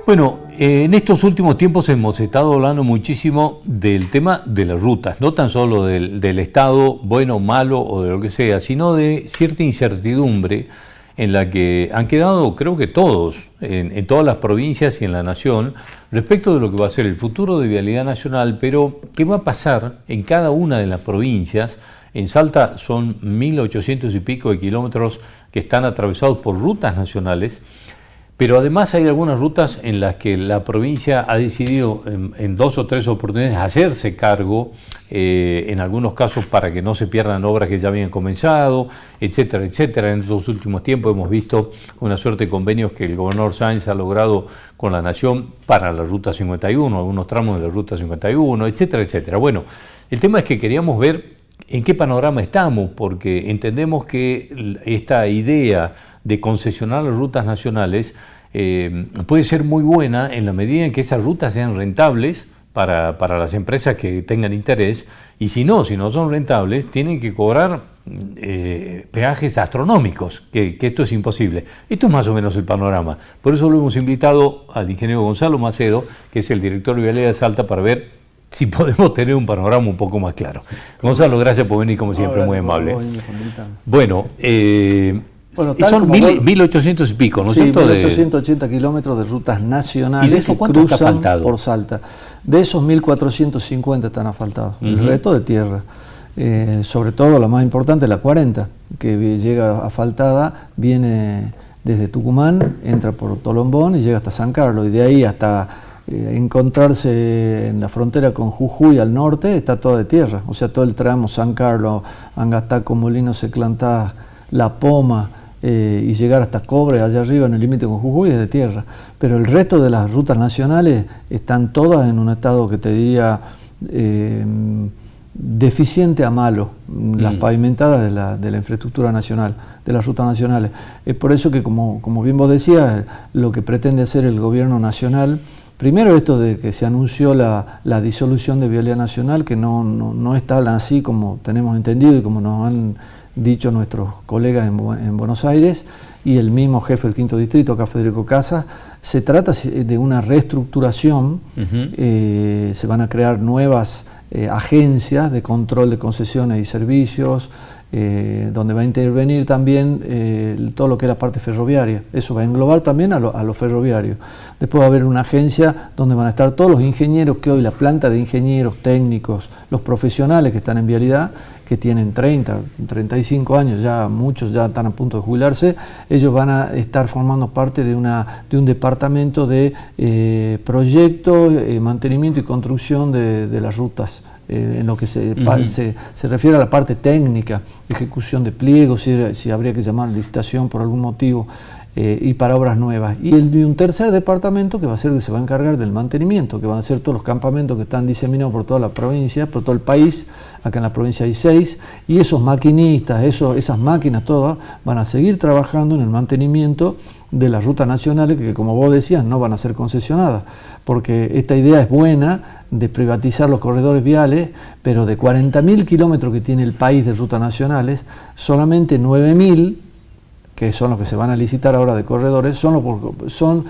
Bueno, en estos últimos tiempos hemos estado hablando muchísimo del tema de las rutas, no tan solo del estado bueno, malo o de lo que sea, sino de cierta incertidumbre en la que han quedado, creo que todos, en todas las provincias y en la nación, respecto de lo que va a ser el futuro de Vialidad Nacional, pero qué va a pasar en cada una de las provincias. En Salta son 1.800 y pico de kilómetros que están atravesados por rutas nacionales, pero además hay algunas rutas en las que la provincia ha decidido en 2 o 3 oportunidades hacerse cargo, en algunos casos para que no se pierdan obras que ya habían comenzado, etcétera, etcétera. En estos últimos tiempos hemos visto una suerte de convenios que el gobernador Sáenz ha logrado con la Nación para la Ruta 51, algunos tramos de la Ruta 51, etcétera, etcétera. Bueno, el tema es que queríamos ver en qué panorama estamos, porque entendemos que esta idea de concesionar las rutas nacionales puede ser muy buena en la medida en que esas rutas sean rentables para las empresas que tengan interés, y si no son rentables, tienen que cobrar peajes astronómicos, que esto es imposible. Esto es más o menos el panorama. Por eso lo hemos invitado al ingeniero Gonzalo Macedo, que es el director de Vialidad de Salta, para ver si podemos tener un panorama un poco más claro. Gonzalo, gracias por venir, como siempre, muy amable. Bueno, son 1.800 y pico, ¿no es cierto? 1.880 kilómetros de rutas nacionales que cruzan por Salta. De esos 1.450 están asfaltados, el resto de tierra. Sobre todo la más importante, la 40, que llega asfaltada, viene desde Tucumán, entra por Tolombón y llega hasta San Carlos, y de ahí hasta encontrarse en la frontera con Jujuy al norte, está toda de tierra. O sea, todo el tramo San Carlos, Angataco, Molinos, Seclantá, La Poma, y llegar hasta Cobre, allá arriba en el límite con Jujuy, es de tierra. Pero el resto de las rutas nacionales están todas en un estado que te diría deficiente a malo, las pavimentadas de la infraestructura nacional, de las rutas nacionales. Es por eso que, como bien vos decías, lo que pretende hacer el gobierno nacional, primero esto de que se anunció la disolución de Vialidad Nacional, que no es tal así como tenemos entendido y como nos han dicho nuestros colegas en Buenos Aires, y el mismo jefe del Quinto Distrito, acá Federico Casas. Se trata de una reestructuración, se van a crear nuevas agencias de control de concesiones y servicios, donde va a intervenir también todo lo que es la parte ferroviaria. Eso va a englobar también a lo ferroviario. Después va a haber una agencia donde van a estar todos los ingenieros que hoy, la planta de ingenieros técnicos, los profesionales que están en vialidad, que tienen 30, 35 años, ya muchos ya están a punto de jubilarse. Ellos van a estar formando parte de un departamento de proyecto, mantenimiento y construcción de las rutas, en lo que se refiere a la parte técnica, ejecución de pliegos, si habría que llamar licitación por algún motivo, y para obras nuevas. Y un tercer departamento que va a ser que se va a encargar del mantenimiento, que van a ser todos los campamentos que están diseminados por toda la provincia, por todo el país. Acá en la provincia hay 6, y esos maquinistas, esas máquinas todas van a seguir trabajando en el mantenimiento de las rutas nacionales, que, como vos decías, no van a ser concesionadas, porque esta idea es buena de privatizar los corredores viales, pero de 40.000 kilómetros que tiene el país de rutas nacionales, solamente 9.000, que son los que se van a licitar ahora de corredores, son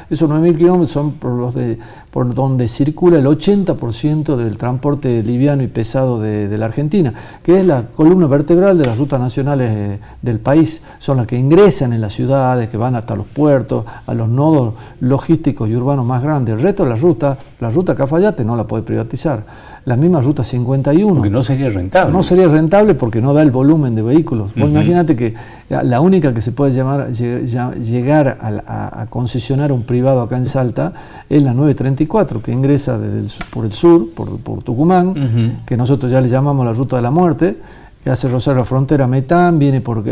esos 9.000 kilómetros son por donde circula el 80% del transporte liviano y pesado de la Argentina, que es la columna vertebral de las rutas nacionales del país. Son las que ingresan en las ciudades, que van hasta los puertos, a los nodos logísticos y urbanos más grandes. El resto de la ruta Cafayate no la puede privatizar. La misma ruta 51. Porque no sería rentable. No sería rentable porque no da el volumen de vehículos. Vos imagínate que la única que se puede llegar a concesionar a un privado acá en Salta es la 934, que ingresa por el sur, por Tucumán, que nosotros ya le llamamos la ruta de la muerte, que hace rozar la frontera Metán, viene por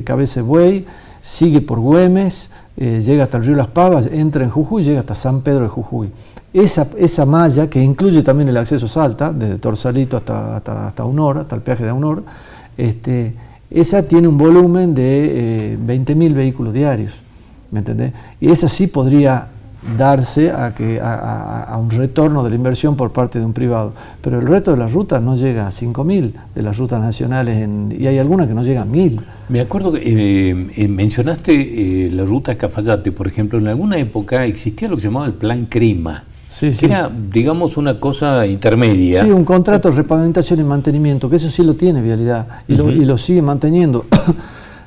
Cabeza de Buey, sigue por Güemes, llega hasta el río Las Pavas, entra en Jujuy y llega hasta San Pedro de Jujuy. Esa malla, que incluye también el acceso a Salta, desde Torsalito hasta Aunor, hasta el peaje de Aunor, esa tiene un volumen de 20.000 vehículos diarios, ¿me entendés? Y esa sí podría darse a un retorno de la inversión por parte de un privado. Pero el resto de las rutas no llega a 5.000 de las rutas nacionales y hay algunas que no llegan a 1.000. Me acuerdo que mencionaste la ruta Cafayate, por ejemplo. En alguna época existía lo que se llamaba el Plan Crema. Sí, que era, digamos, una cosa intermedia. Sí, un contrato de repavimentación y mantenimiento, que eso sí lo tiene Vialidad y lo sigue manteniendo.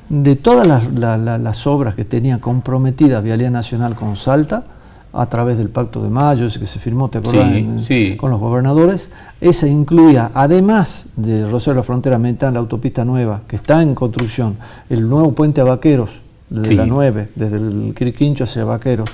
De todas las obras que tenía comprometidas Vialidad Nacional con Salta, a través del Pacto de Mayo, ese que se firmó, ¿te acordás? Con los gobernadores, esa incluía, además de Rosario de la Frontera Metán, la autopista nueva, que está en construcción, el nuevo puente a Vaqueros, desde la 9, desde el Quiriquincho hacia Vaqueros,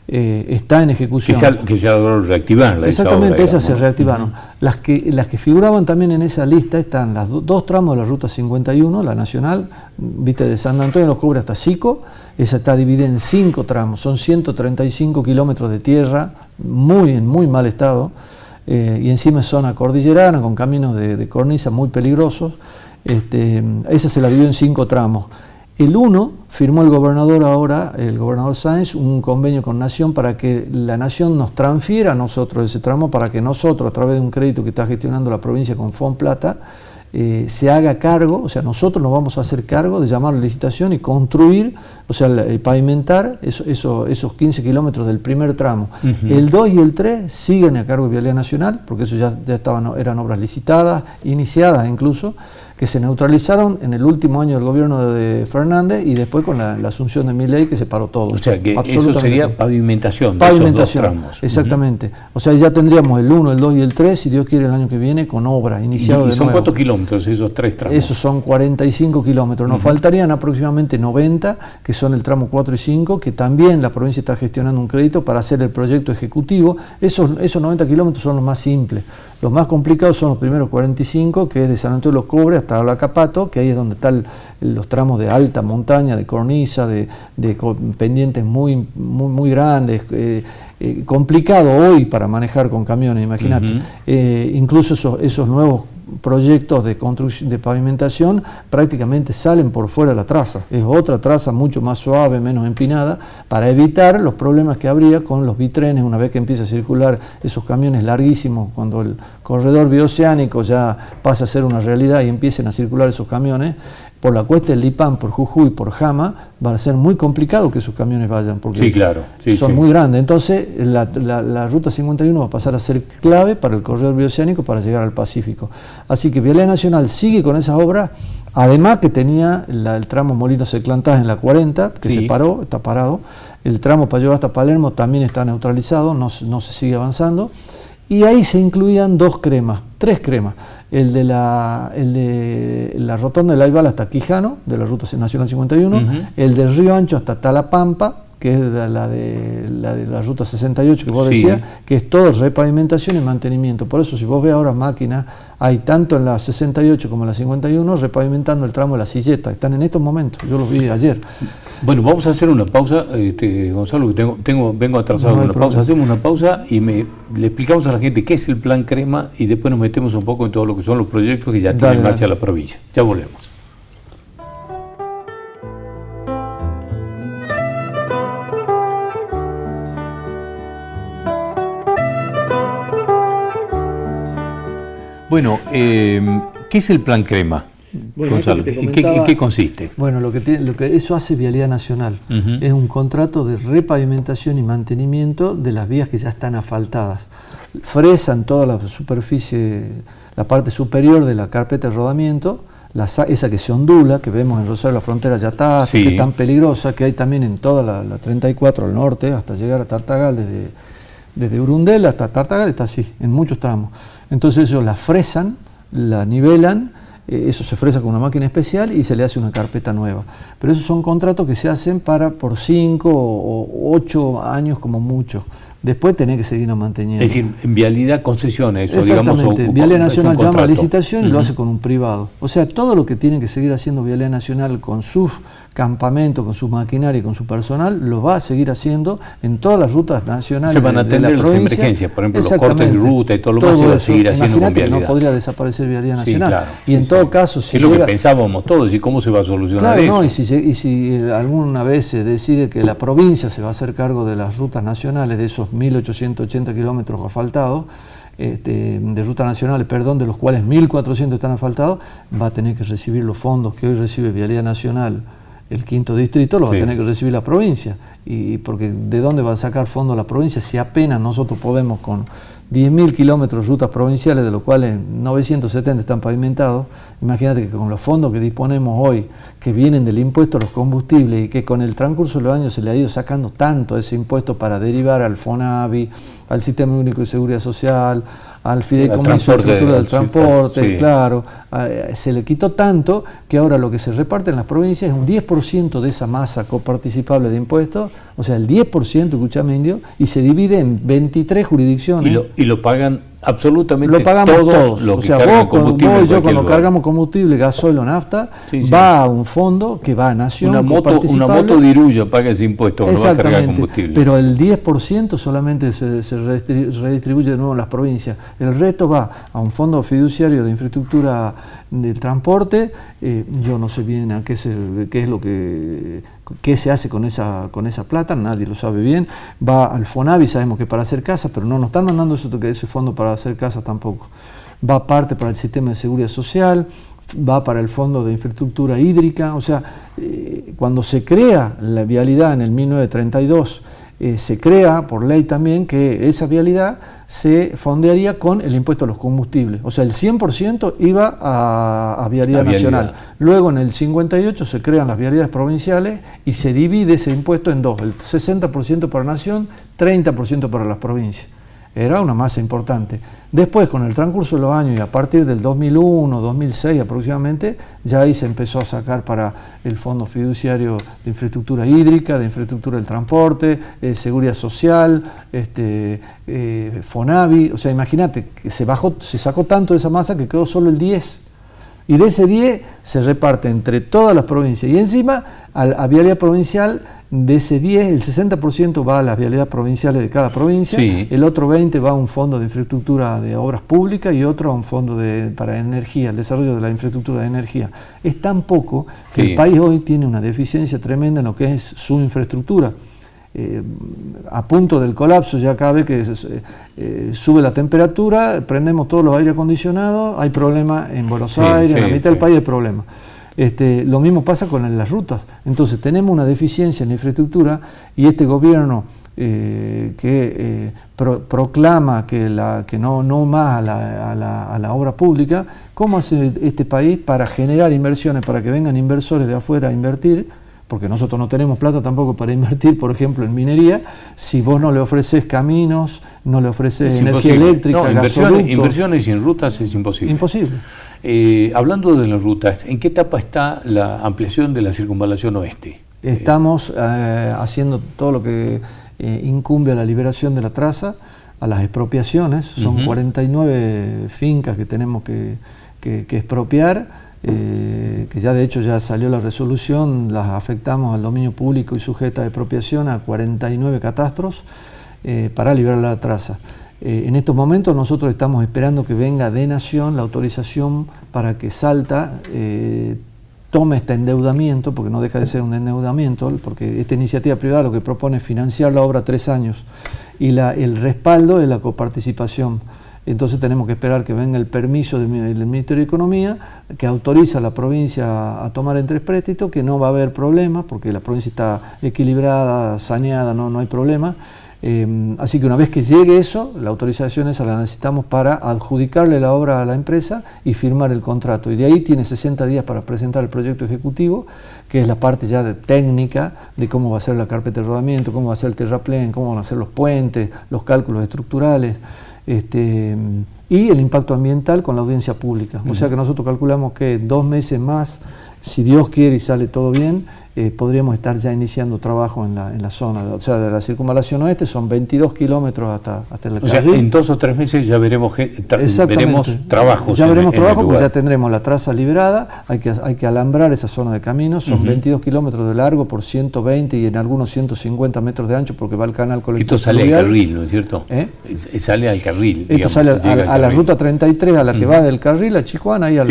está en ejecución. Que ya lograron reactivar. Exactamente, esas se reactivaron. Las que figuraban también en esa lista están las dos tramos de la Ruta 51, la nacional, viste, de San Antonio de los Cobres hasta Sico. Esa está dividida en 5 tramos, son 135 kilómetros de tierra, en muy mal estado, y encima es zona cordillerana, con caminos de cornisa muy peligrosos. Esa se la dividió en 5 tramos. El 1 firmó el gobernador Sáenz, un convenio con Nación para que la Nación nos transfiera a nosotros ese tramo, para que nosotros, a través de un crédito que está gestionando la provincia con Fonplata, se haga cargo, o sea, nosotros nos vamos a hacer cargo de llamar a la licitación y construir, o sea, pavimentar esos 15 kilómetros del primer tramo. El 2 y el 3 siguen a cargo de Vialidad Nacional, porque eso ya eran obras licitadas, iniciadas incluso, que se neutralizaron en el último año del gobierno de Fernández y después con la asunción de Milei, que se paró todo. O sea, que eso sería pavimentación de esos 2 tramos. Exactamente. O sea, ya tendríamos el 1, el 2 y el 3, si Dios quiere, el año que viene, con obra iniciada de nuevo. ¿Y son cuántos kilómetros esos 3 tramos? Esos son 45 kilómetros. Nos faltarían aproximadamente 90, que son el tramo 4 y 5, que también la provincia está gestionando un crédito para hacer el proyecto ejecutivo. Esos 90 kilómetros son los más simples. Los más complicados son los primeros 45, que es de San Antonio de los Cobres hasta La Capato, que ahí es donde están los tramos de alta montaña, de cornisa, de pendientes muy grandes, complicado hoy para manejar con camiones, imagínate. Incluso esos nuevos proyectos de construcción, de pavimentación, prácticamente salen por fuera de la traza. Es otra traza mucho más suave, menos empinada, para evitar los problemas que habría con los bitrenes una vez que empieza a circular esos camiones larguísimos, cuando el corredor bioceánico ya pasa a ser una realidad y empiecen a circular esos camiones. Por la cuesta del Lipán, por Jujuy, por Jama, va a ser muy complicado que esos camiones vayan, porque son muy grandes. Entonces, la Ruta 51 va a pasar a ser clave para el corredor bioceánico para llegar al Pacífico. Así que Vialidad Nacional sigue con esas obras, además que tenía el tramo Molinos-Eclantás en la 40, que se paró, está parado. El tramo para llevar hasta Palermo también está neutralizado, no se sigue avanzando. Y ahí se incluían 3 cremas. El de la rotonda del Aybal hasta Quijano, de la Ruta Nacional 51, el del Río Ancho hasta Talapampa, que es la de la Ruta 68 que vos decías, que es todo repavimentación y mantenimiento. Por eso, si vos ves ahora máquinas, hay tanto en la 68 como en la 51 repavimentando el tramo de la Silleta. Están en estos momentos, yo los vi ayer. Bueno, vamos a hacer una pausa, Gonzalo, que vengo atrasado con la pausa. Hacemos una pausa y le explicamos a la gente qué es el Plan Crema y después nos metemos un poco en todo lo que son los proyectos que ya tienen en marcha la provincia. Ya volvemos. Bueno, ¿qué es el Plan Crema? Bueno, Gonzalo, ¿en qué consiste? Bueno, lo que eso hace Vialidad Nacional es un contrato de repavimentación y mantenimiento de las vías que ya están asfaltadas. Fresan toda la superficie, la parte superior de la carpeta de rodamiento, esa que se ondula, que vemos en Rosario de la Frontera ya está, que es tan peligrosa, que hay también en toda la 34 al norte, hasta llegar a Tartagal, desde Urundel hasta Tartagal está así, en muchos tramos. Entonces ellos la fresan, la nivelan, eso se fresa con una máquina especial y se le hace una carpeta nueva. Pero esos son contratos que se hacen por 5 o 8 años como mucho, después tenés que seguirnos manteniendo. Es decir, en vialidad concesiones, eso, exactamente, digamos, Vialidad Nacional llama a licitación y lo Uh-huh. hace con un privado. O sea, todo lo que tiene que seguir haciendo Vialidad Nacional con sus campamentos, con su maquinaria y con su personal, lo va a seguir haciendo en todas las rutas nacionales. Se van a atender de la las provincia. emergencias, por ejemplo, los cortes de ruta y todo lo Todo más se va a eso. seguir haciendo con Imagínate que vialidad. no podría desaparecer Vialidad Sí, Nacional. claro, Y en sí, todo sí. caso, si es lo llega, que pensábamos todos, y cómo se va a solucionar claro, eso. no, y si alguna vez se decide que la provincia se va a hacer cargo de las rutas nacionales, de esos 1.880 kilómetros asfaltados, de rutas nacionales, perdón, de los cuales 1.400 están asfaltados, va a tener que recibir los fondos que hoy recibe Vialidad Nacional, el quinto distrito, lo va a tener que recibir la provincia. Y porque ¿de dónde va a sacar fondos la provincia si apenas nosotros podemos con 10.000 kilómetros de rutas provinciales, de los cuales 970 están pavimentados? Imagínate que con los fondos que disponemos hoy, que vienen del impuesto a los combustibles y que con el transcurso de los años se le ha ido sacando tanto ese impuesto para derivar al FONAVI, al Sistema Único de Seguridad Social, al Fideicomiso de Infraestructura del Transporte, sí. claro, se le quitó tanto que ahora lo que se reparte en las provincias es un 10% de esa masa coparticipable de impuestos, o sea, el 10%, escuchame indio, y se divide en 23 jurisdicciones. Y lo pagan absolutamente lo pagamos todos los o que sea, cargan vos combustible. y yo cuando cargamos combustible, gasoil o nafta, sí, va a un fondo que va a Nación. Una moto de Iruya paga ese impuesto cuando va a cargar combustible. Pero el 10% solamente se redistribuye de nuevo en las provincias. El resto va a un fondo fiduciario de infraestructura del transporte. Yo no sé bien qué es lo qué se hace con esa plata, nadie lo sabe bien. Va al FONAVI, sabemos que para hacer casas, pero no nos están mandando ese fondo para hacer casas tampoco. Va parte para el sistema de seguridad social, va para el fondo de infraestructura hídrica. O sea, cuando se crea la vialidad en el 1932, se crea por ley también que esa vialidad se fondearía con el impuesto a los combustibles. O sea, el 100% iba a Vialidad Nacional. Luego, en el 58, se crean las vialidades provinciales y se divide ese impuesto en dos. El 60% para Nación, 30% para las provincias. Era una masa importante. Después, con el transcurso de los años y a partir del 2001, 2006 aproximadamente, ya ahí se empezó a sacar para el Fondo Fiduciario de Infraestructura Hídrica, de Infraestructura del Transporte, Seguridad Social, FONAVI. O sea, imagínate, que se sacó tanto de esa masa que quedó solo el 10%. Y de ese 10 se reparte entre todas las provincias. Y encima, a vialidad provincial, de ese 10, el 60% va a las vialidades provinciales de cada provincia, sí. El otro 20% va a un fondo de infraestructura de obras públicas y otro a un fondo para energía, el desarrollo de la infraestructura de energía. Es tan poco que el país hoy tiene una deficiencia tremenda en lo que es su infraestructura. A punto del colapso, ya cada vez que sube la temperatura, prendemos todos los aire acondicionados, hay problemas en Buenos Aires, en la mitad del país hay problemas. Lo mismo pasa con las rutas. Entonces tenemos una deficiencia en la infraestructura y este gobierno proclama que no más a la obra pública. ¿Cómo hace este país para generar inversiones, para que vengan inversores de afuera a invertir? Porque nosotros no tenemos plata tampoco para invertir, por ejemplo, en minería, si vos no le ofreces caminos, no le ofreces energía eléctrica, inversiones en rutas es imposible. Imposible. Hablando de las rutas, ¿en qué etapa está la ampliación de la circunvalación oeste? Estamos haciendo todo lo que incumbe a la liberación de la traza, a las expropiaciones. Son 49 fincas que tenemos que expropiar. Que ya de hecho ya salió la resolución, las afectamos al dominio público y sujeta a expropiación a 49 catastros para liberar la traza. En estos momentos nosotros estamos esperando que venga de Nación la autorización para que Salta tome este endeudamiento, porque no deja de ser un endeudamiento, porque esta iniciativa privada lo que propone es financiar la obra a 3 años y el respaldo es la coparticipación. Entonces tenemos que esperar que venga el permiso del Ministerio de Economía, que autoriza a la provincia a tomar entrepréstito, que no va a haber problema, porque la provincia está equilibrada, saneada, no hay problema. Así que una vez que llegue eso, la autorización esa la necesitamos para adjudicarle la obra a la empresa y firmar el contrato. Y de ahí tiene 60 días para presentar el proyecto ejecutivo, que es la parte ya técnica de cómo va a ser la carpeta de rodamiento, cómo va a ser el terraplén, cómo van a ser los puentes, los cálculos estructurales. Y el impacto ambiental con la audiencia pública. O sea que nosotros calculamos que 2 meses más, si Dios quiere y sale todo bien, podríamos estar ya iniciando trabajo en la zona. O sea, de la circunvalación oeste son 22 kilómetros hasta el carril. O sea, en 2 o 3 meses ya veremos, trabajos. Ya veremos trabajo porque ya tendremos la traza liberada, hay que alambrar esa zona de camino, son 22 kilómetros de largo por 120 y en algunos 150 metros de ancho porque va el canal colector. Esto sale al carril, ¿no es cierto? Sale al carril. Esto sale a la ruta 33, a la que va del carril a Chicoana, ahí a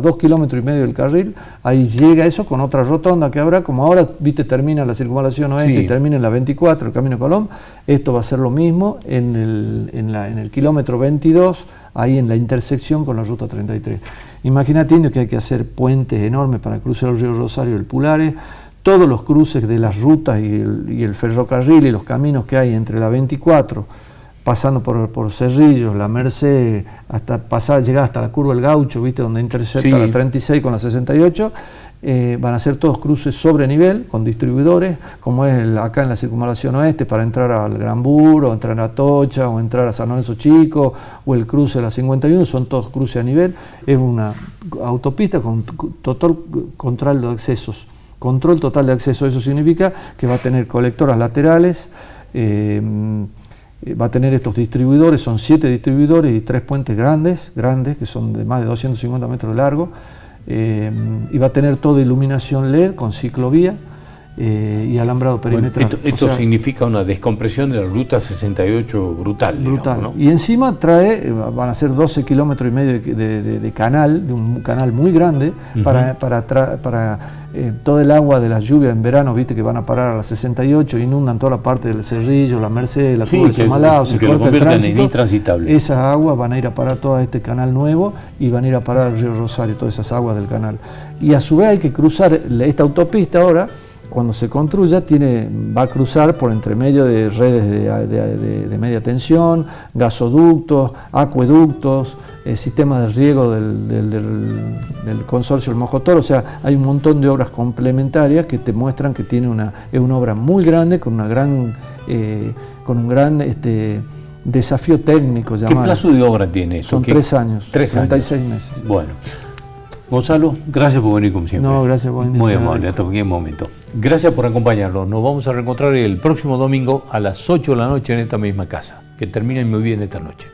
2 kilómetros y medio del carril, ahí llega eso con otra rotonda que habrá, como ahora, viste, termina la circunvalación oeste y termina en la 24, el Camino Colón. Esto va a ser lo mismo en el kilómetro 22, ahí en la intersección con la ruta 33. Imagínate, Indio, que hay que hacer puentes enormes para cruzar el río Rosario y el Pulares, todos los cruces de las rutas y el ferrocarril y los caminos que hay entre la 24, pasando por Cerrillos, la Merced, hasta llegar hasta la curva del Gaucho, viste, donde intersecta la 36 con la 68, van a ser todos cruces sobre nivel, con distribuidores, como es acá en la circunvalación oeste, para entrar al Gran Buro, o entrar a Atocha, o entrar a San Lorenzo Chico, o el cruce de la 51, son todos cruces a nivel. Es una autopista con total control de accesos. Control total de acceso, eso significa que va a tener colectoras laterales, va a tener estos distribuidores, son 7 distribuidores y 3 puentes grandes, que son de más de 250 metros de largo, y va a tener toda iluminación LED con ciclovía y alambrado perimetral. Bueno, esto significa una descompresión de la ruta 68 brutal. Digamos, ¿no? Y encima van a ser 12 kilómetros y medio de canal, de un canal muy grande, para todo el agua de las lluvias en verano, viste, que van a parar a la 68, inundan toda la parte del Cerrillo, la Merced, la curva de Somalao, se corta el tránsito. Intransitable. Esas aguas van a ir a parar todo este canal nuevo y van a ir a parar al río Rosario, todas esas aguas del canal. Y a su vez hay que cruzar esta autopista ahora. Cuando se construya, va a cruzar por entre medio de redes de media tensión, gasoductos, acueductos, sistemas de riego del consorcio El Mojotoro. O sea, hay un montón de obras complementarias que te muestran que es una obra muy grande, con un gran desafío técnico. ¿Qué plazo de obra tiene eso? Son 3 años, 36 meses. Bueno. Gonzalo, gracias por venir como siempre. No, gracias por venir. Muy amable, hasta cualquier momento. Gracias por acompañarnos. Nos vamos a reencontrar el próximo domingo a las 8 de la noche en esta misma casa. Que terminen muy bien esta noche.